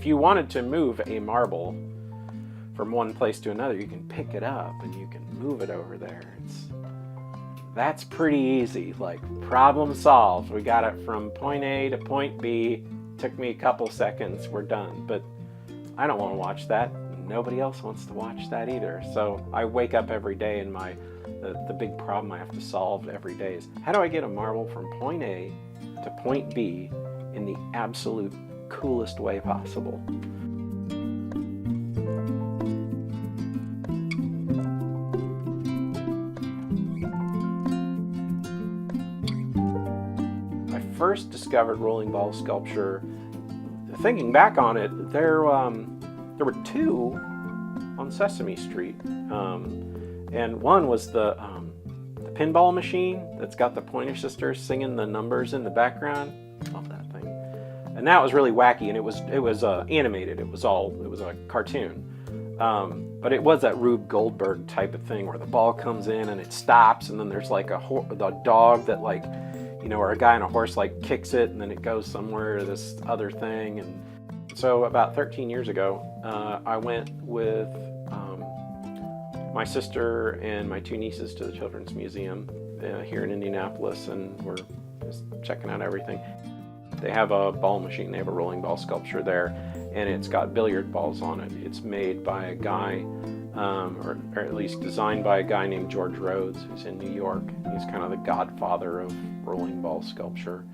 you wanted to move a marble from one place to another, you can pick it up and you can move it over there. That's pretty easy, like problem solved. We got it from point A to point B. Took me a couple seconds, we're done. But I don't want to watch that. Nobody else wants to watch that either. So I wake up every day and the big problem I have to solve every day is, how do I get a marble from point A to point B in the absolute coolest way possible? I first discovered rolling ball sculpture, thinking back on it, there were two on Sesame Street, and one was the pinball machine that's got the Pointer Sisters singing the numbers in the background. Love that thing. And that was really wacky, and it was animated. It was a cartoon, but it was that Rube Goldberg type of thing where the ball comes in and it stops, and then there's like the dog that, like, you know, or a guy on a horse like kicks it and then it goes somewhere to this other thing. And so about 13 years ago, I went with my sister and my two nieces to the Children's Museum here in Indianapolis, and we're just checking out everything. They have a ball machine, they have a rolling ball sculpture there, and it's got billiard balls on it. It's made by a guy, or at least designed by a guy named George Rhodes, who's in New York. He's kind of the godfather of rolling ball sculpture.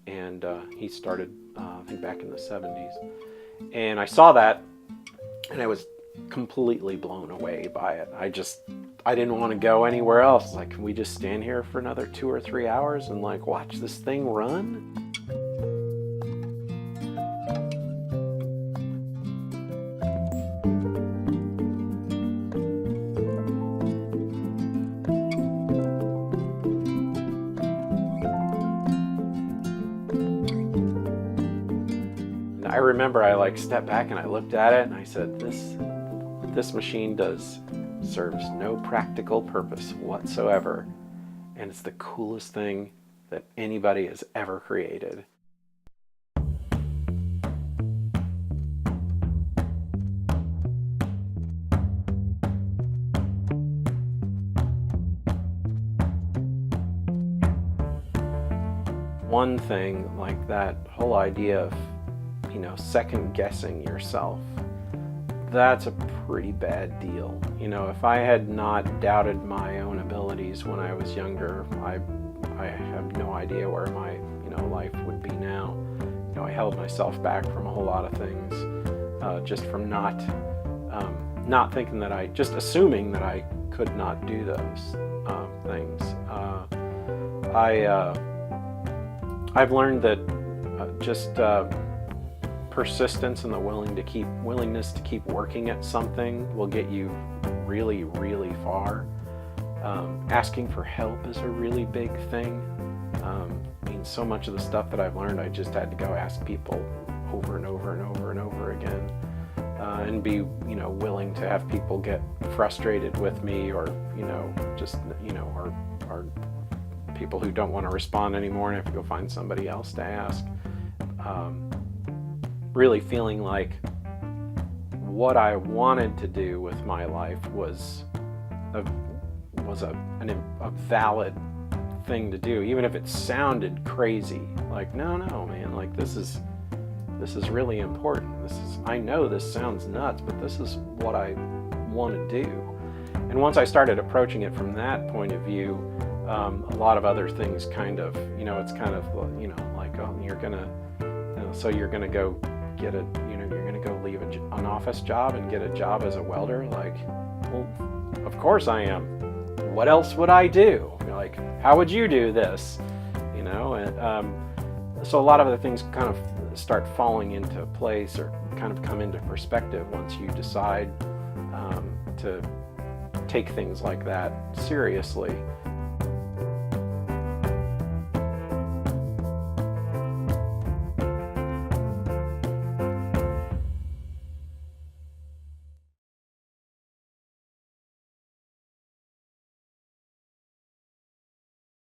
And he started, I think, back in the 70s. And I saw that, and I was completely blown away by it. I didn't want to go anywhere else. Like, can we just stand here for another 2 or 3 hours and like watch this thing run? I remember I like stepped back and I looked at it and I said, this machine serves no practical purpose whatsoever, and it's the coolest thing that anybody has ever created. One thing, like that whole idea of, you know, second guessing yourself, that's a pretty bad deal. You know, if I had not doubted my own abilities when I was younger, I have no idea where my, you know, life would be now. You know, I held myself back from a whole lot of things, just from not thinking that just assuming that I could not do those things. I've learned that persistence and the willingness to keep working at something will get you really, really far. Asking for help is a really big thing. I mean, so much of the stuff that I've learned, I just had to go ask people over and over and over and over again, and be, you know, willing to have people get frustrated with me, or, you know, just, you know, or people who don't want to respond anymore and I have to go find somebody else to ask. Really feeling like what I wanted to do with my life was a valid thing to do, even if it sounded crazy. Like, no, man, like this is really important. I know this sounds nuts, but this is what I want to do. And once I started approaching it from that point of view, a lot of other things kind of, you know, it's kind of, you know, like, oh, you're gonna go get you're gonna go leave an office job and get a job as a welder. Like, well, of course I am. What else would I do? Like, how would you do this? You know, and so a lot of the things kind of start falling into place, or kind of come into perspective once you decide to take things like that seriously.